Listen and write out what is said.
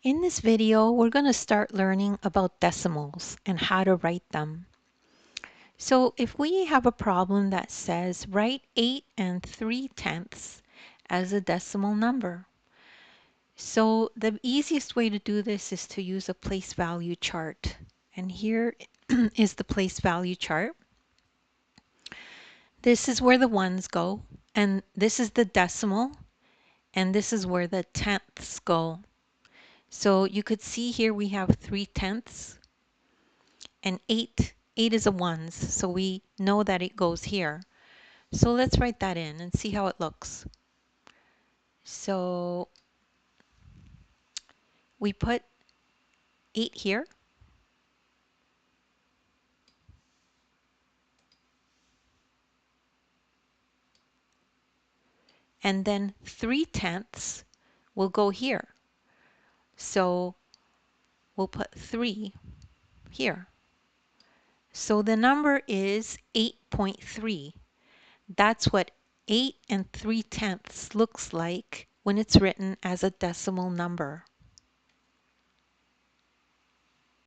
In this video, we're going to start learning about decimals and how to write them. So if we have a problem that says write 8 3/10 as a decimal number. So the easiest way to do this is to use a place value chart. And here is the place value chart. This is where the ones go, and this is the decimal, and this is where the tenths go. So you could see here we have 3/10 and 8. 8 is a ones, so we know that it goes here. So let's write that in and see how it looks. So we put 8 here. And then 3/10 will go here. So we'll put 3 here. So the number is 8.3. That's what 8 3/10 looks like when it's written as a decimal number.